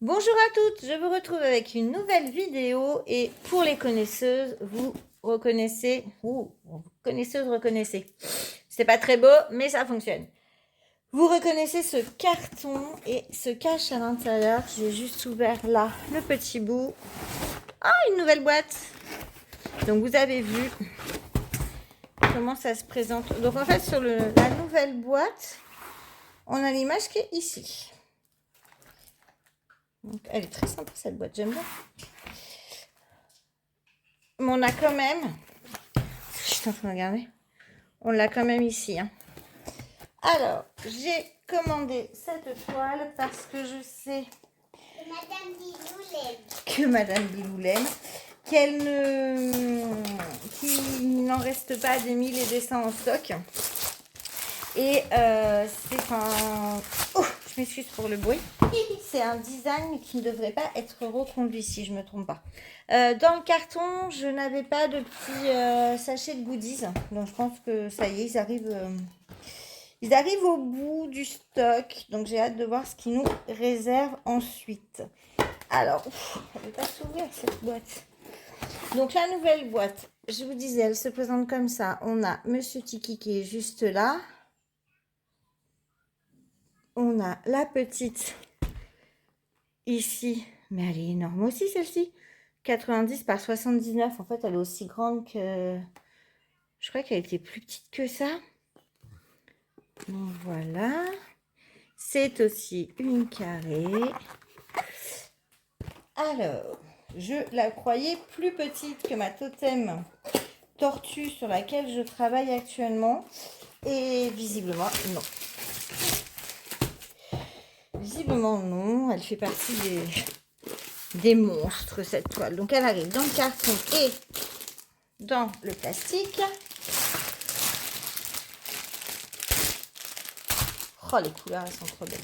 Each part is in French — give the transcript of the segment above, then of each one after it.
Bonjour à toutes, je vous retrouve avec une nouvelle vidéo et pour les connaisseuses, vous reconnaissez, reconnaissez. C'est pas très beau, mais ça fonctionne. Vous reconnaissez ce carton et se cache à l'intérieur. J'ai juste ouvert là le petit bout. Ah, une nouvelle boîte. Donc vous avez vu comment ça se présente. Donc en fait sur la nouvelle boîte, on a l'image qui est ici. Donc, elle est très sympa cette boîte, j'aime bien. Mais on a quand même, je suis en train de regarder, on l'a quand même ici. Hein. Alors, j'ai commandé cette toile parce que je sais que Madame Bilou l'aime, qu'il n'en reste pas des 1000 et des 100 en stock. Et c'est un... Oh, je m'excuse pour le bruit. C'est un design qui ne devrait pas être reconduit si je ne me trompe pas. Dans le carton, je n'avais pas de petits sachets de goodies. Donc je pense que ça y est, ils arrivent au bout du stock. Donc j'ai hâte de voir ce qu'ils nous réservent ensuite. Alors, elle ne va pas s'ouvrir cette boîte. Donc la nouvelle boîte, je vous disais, elle se présente comme ça. On a Monsieur Tiki qui est juste là. On a la petite ici, mais elle est énorme aussi celle-ci. 90 par 79, en fait elle est aussi grande que... Je crois qu'elle était plus petite que ça. Donc voilà. C'est aussi une carrée. Alors, je la croyais plus petite que ma totem tortue sur laquelle je travaille actuellement. Et visiblement, non. Visiblement, non. Elle fait partie des monstres, cette toile. Donc, elle arrive dans le carton et dans le plastique. Oh, les couleurs, elles sont trop belles.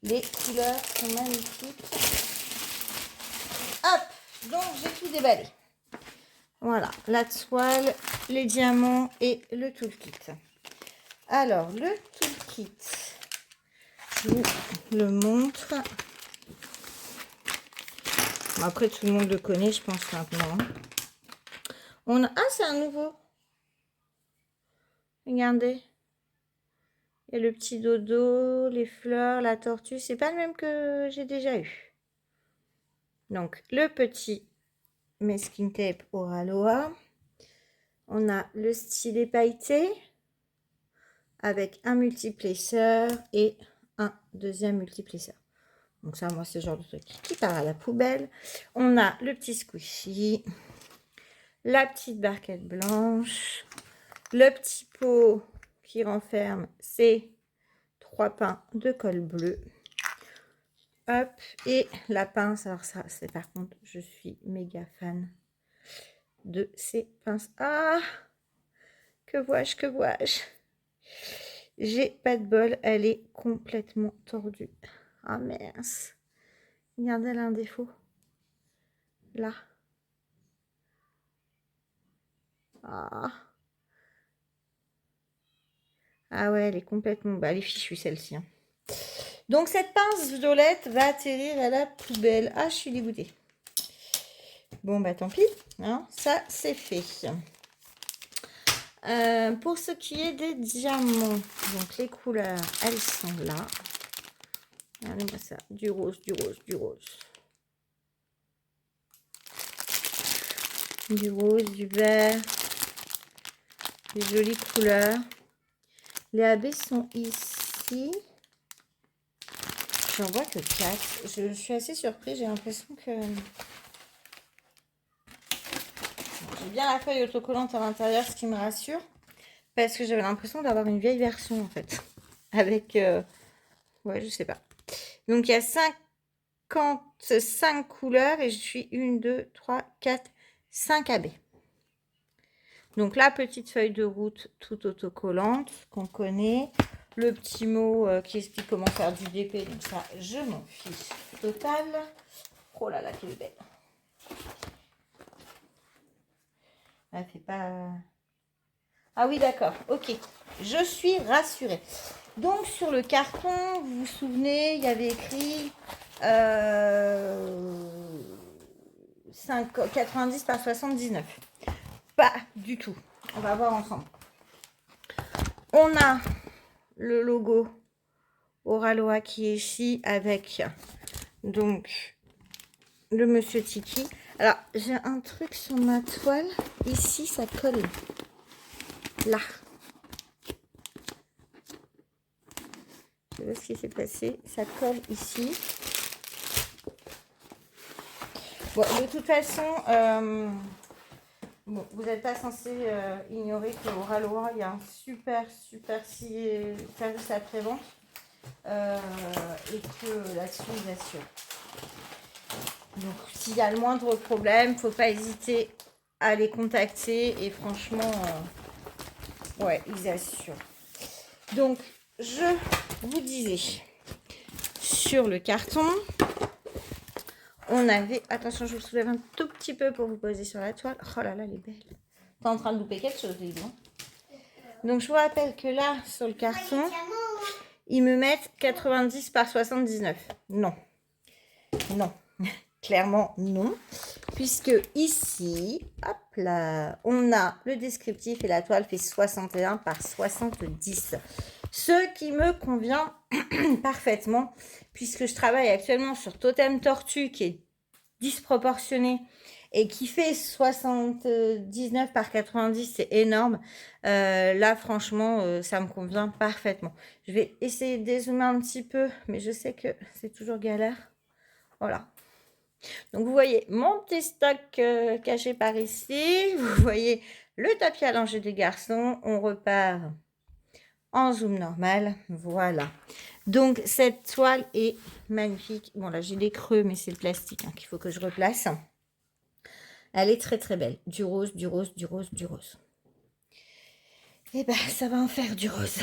Les couleurs sont magnifiques. Hop, donc j'ai tout déballé. Voilà, la toile, les diamants et le toolkit. Alors, le toolkit, je vous le montre. Bon, après, tout le monde le connaît, je pense, maintenant. On a... Ah, c'est un nouveau. Regardez. Il y a le petit dodo, les fleurs, la tortue. C'est pas le même que j'ai déjà eu. Donc, le petit masking tape Oraloa. On a le stylet pailleté avec un multiplaceur et un deuxième multiplaceur. Donc ça, moi, c'est le genre de truc qui part à la poubelle. On a le petit squishy, la petite barquette blanche, le petit pot qui renferme ces 3 pins de colle bleu. Hop, et la pince. Alors ça, c'est par contre, je suis méga fan de ces pinces. Ah, que vois-je, que vois-je? J'ai pas de bol, elle est complètement tordue. Ah mince. Regardez, elle a un défaut. Là. Ah. Ah ouais, elle est complètement... Bah, elle est fichue celle-ci. Hein. Donc cette pince violette va atterrir à la poubelle. Ah, je suis dégoûtée. Bon, bah tant pis. Hein, ça, c'est fait. Pour ce qui est des diamants, donc les couleurs, elles sont là. Regardez-moi ça. Du rose, du rose, du rose. Du rose, du vert. Des jolies couleurs. Les AB sont ici. J'en vois que 4. Je suis assez surprise. J'ai l'impression que... J'ai bien la feuille autocollante à l'intérieur, ce qui me rassure. Parce que j'avais l'impression d'avoir une vieille version, en fait. Avec... Ouais, je sais pas. Donc, il y a 55 couleurs. Et je suis 1, 2, 3, 4, 5 AB. Donc, la petite feuille de route toute autocollante qu'on connaît. Le petit mot qui explique comment faire du DP. Donc, ça, je m'en fiche total. Oh là là, quelle belle. Elle fait pas... Ah oui, d'accord. Ok. Je suis rassurée. Donc, sur le carton, vous vous souvenez, il y avait écrit 90 par 79. Pas du tout. On va voir ensemble. On a le logo Oraloa qui est ici avec donc le monsieur Tiki. Alors, j'ai un truc sur ma toile. Ici, ça colle. Là. Je sais pas ce qui s'est passé. Ça colle ici. Bon, de toute façon, bon, vous n'êtes pas censé ignorer qu'au Oraloa, il y a un super service après-vente. Et que là-dessus, ils assurent. Donc, s'il y a le moindre problème, il ne faut pas hésiter à les contacter. Et franchement, ouais, ils assurent. Donc, je vous disais, sur le carton, on avait... Attention, je vous soulève un tout petit peu pour vous poser sur la toile. Oh là là, elle est belle. T'es en train de louper quelque chose, Lilo. Donc, je vous rappelle que là, sur le carton, ils me mettent 90 par 79. Non. Non. Clairement, non. Puisque ici, hop là, on a le descriptif et la toile fait 61 par 70. Ce qui me convient parfaitement, puisque je travaille actuellement sur Totem Tortue qui est disproportionné et qui fait 79 par 90, c'est énorme. Là, franchement, ça me convient parfaitement. Je vais essayer de dézoomer un petit peu, mais je sais que c'est toujours galère. Voilà. Donc, vous voyez mon petit stock caché par ici. Vous voyez le tapis à langer des garçons. On repart en zoom normal. Voilà. Donc, cette toile est magnifique. Bon, là, j'ai des creux, mais c'est le plastique qu'il faut que je replace. Elle est très, très belle. Du rose, du rose, du rose, du rose. Et ben, ça va en faire du rose.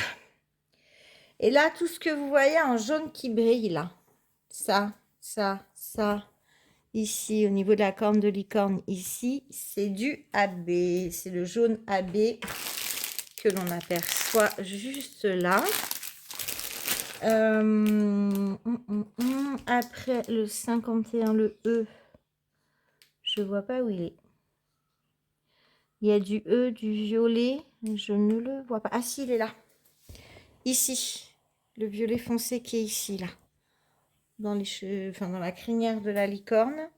Et là, tout ce que vous voyez en jaune qui brille, là. Ça, ici, au niveau de la corne de licorne, ici, c'est du AB. C'est le jaune AB que l'on aperçoit juste là. Après, le 51, le E, je vois pas où il est. Il y a du E, du violet, je ne le vois pas. Ah si, il est là. Ici, le violet foncé qui est ici, là. Dans les cheveux, enfin, dans la crinière de la licorne.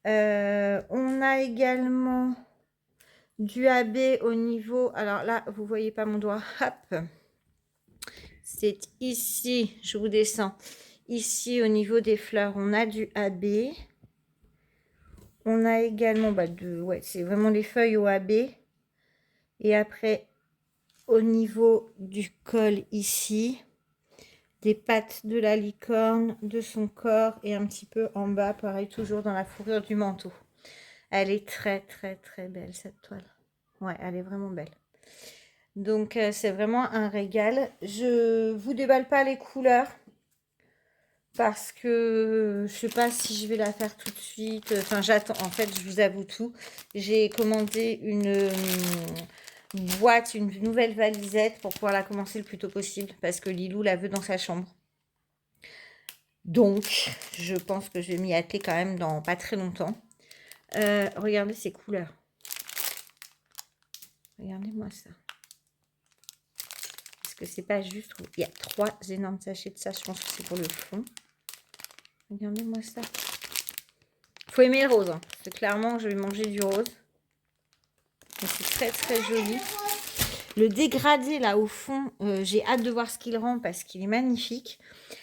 On a également du AB au niveau... Alors là, vous voyez pas mon doigt. Hop. C'est ici, je vous descends. Ici, au niveau des fleurs, on a du AB. On a également... ouais, c'est vraiment les feuilles au AB. Et après, au niveau du col ici, des pattes de la licorne, de son corps et un petit peu en bas, pareil, toujours dans la fourrure du manteau. Elle est très, très, très belle, cette toile. Ouais, elle est vraiment belle. Donc, c'est vraiment un régal. Je vous déballe pas les couleurs parce que je sais pas si je vais la faire tout de suite. Enfin, j'attends. En fait, je vous avoue tout. J'ai commandé une boîte, une nouvelle valisette pour pouvoir la commencer le plus tôt possible parce que Lilou la veut dans sa chambre. Donc, je pense que je vais m'y atteler quand même dans pas très longtemps. Regardez ces couleurs. Regardez-moi ça. Parce que c'est pas juste. Il y a 3 énormes sachets de ça. Je pense que c'est pour le fond. Regardez-moi ça. Faut aimer le rose. Hein. C'est clairement, je vais manger du rose. Mais c'est très très joli. Le dégradé là au fond, j'ai hâte de voir ce qu'il rend parce qu'il est magnifique.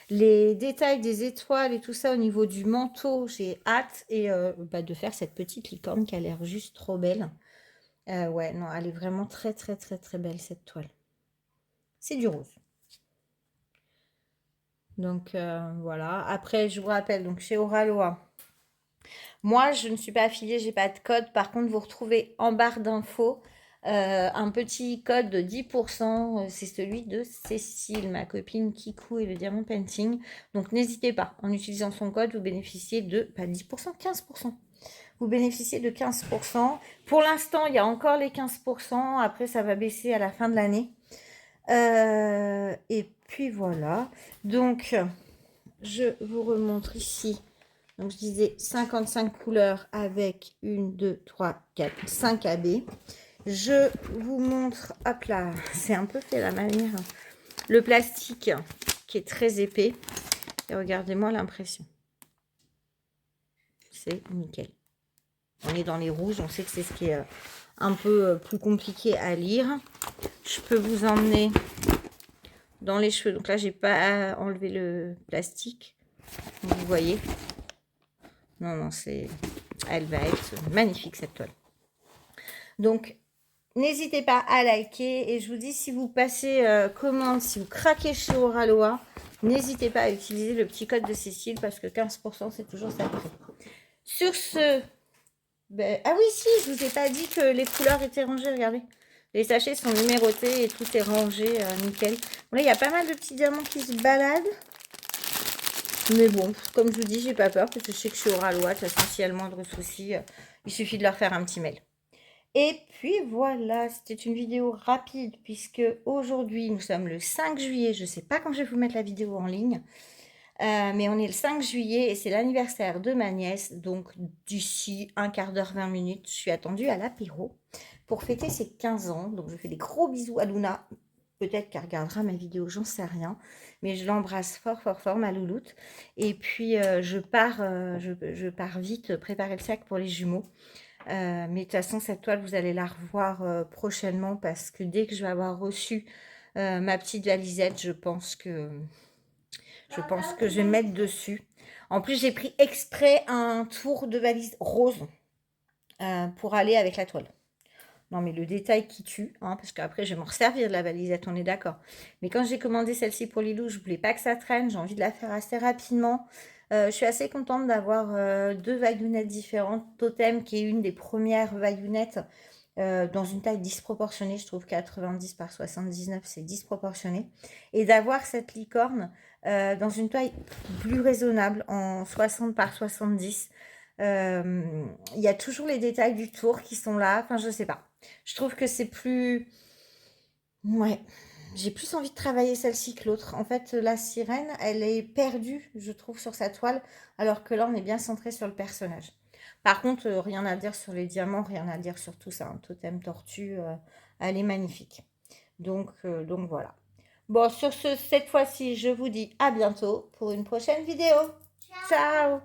Les détails des étoiles et tout ça au niveau du manteau, j'ai hâte et de faire cette petite licorne qui a l'air juste trop belle. Ouais, non, elle est vraiment très très très très belle cette toile. C'est du rose. Donc voilà. Après, je vous rappelle, donc chez Oraloa, moi je ne suis pas affiliée, j'ai pas de code. Par contre, vous retrouvez en barre d'infos un petit code de 10%. C'est celui de Cécile, ma copine Kikou et le Diamond Painting. Donc n'hésitez pas, en utilisant son code, vous bénéficiez de pas 10%, 15%. Vous bénéficiez de 15%. Pour l'instant, il y a encore les 15%. Après, ça va baisser à la fin de l'année. Et puis voilà. Donc, je vous remontre ici. Donc, je disais 55 couleurs avec 1, 2, 3, 4, 5 AB. Je vous montre, hop là, c'est un peu fait la manière, le plastique qui est très épais. Et regardez-moi l'impression. C'est nickel. On est dans les rouges, on sait que c'est ce qui est un peu plus compliqué à lire. Je peux vous emmener dans les cheveux. Donc là, j'ai pas enlevé le plastique. Vous voyez. Non, c'est... Elle va être magnifique, cette toile. Donc, n'hésitez pas à liker. Et je vous dis, si vous passez commande, si vous craquez chez Oralois, n'hésitez pas à utiliser le petit code de Cécile parce que 15%, c'est toujours ça de prix. Sur ce... ah oui, si, je vous ai pas dit que les couleurs étaient rangées, regardez. Les sachets sont numérotés et tout est rangé, nickel. Bon, là, il y a pas mal de petits diamants qui se baladent. Mais bon, comme je vous dis, j'ai pas peur parce que je sais que je suis Oralois. De toute façon, s'il y a le moindre souci, il suffit de leur faire un petit mail. Et puis voilà, c'était une vidéo rapide puisque aujourd'hui, nous sommes le 5 juillet. Je ne sais pas quand je vais vous mettre la vidéo en ligne. Mais on est le 5 juillet et c'est l'anniversaire de ma nièce. Donc d'ici un quart d'heure, 20 minutes, je suis attendue à l'apéro pour fêter ses 15 ans. Donc je fais des gros bisous à Luna. Peut-être qu'elle regardera ma vidéo, j'en sais rien. Mais je l'embrasse fort, fort, fort, ma louloute. Et puis je pars vite préparer le sac pour les jumeaux. Mais de toute façon, cette toile, vous allez la revoir prochainement parce que dès que je vais avoir reçu ma petite valisette, je pense que je vais mettre dessus. En plus, j'ai pris exprès un tour de valise rose pour aller avec la toile. Non, mais le détail qui tue, hein, parce qu'après, je vais m'en resservir de la valisette, on est d'accord. Mais quand j'ai commandé celle-ci pour Lilou, je voulais pas que ça traîne. J'ai envie de la faire assez rapidement. Je suis assez contente d'avoir 2 vaillounettes différentes. Totem, qui est une des premières vaillounettes dans une taille disproportionnée. Je trouve 90 par 79, c'est disproportionné. Et d'avoir cette licorne dans une taille plus raisonnable, en 60 par 70. Il y a toujours les détails du tour qui sont là. Enfin, je sais pas. Je trouve que c'est plus... Ouais, j'ai plus envie de travailler celle-ci que l'autre. En fait, la sirène, elle est perdue, je trouve, sur sa toile, alors que là, on est bien centré sur le personnage. Par contre, rien à dire sur les diamants, rien à dire sur tout ça. Un totem tortue, elle est magnifique. Donc voilà. Bon, sur ce, cette fois-ci, je vous dis à bientôt pour une prochaine vidéo. Ciao. Ciao.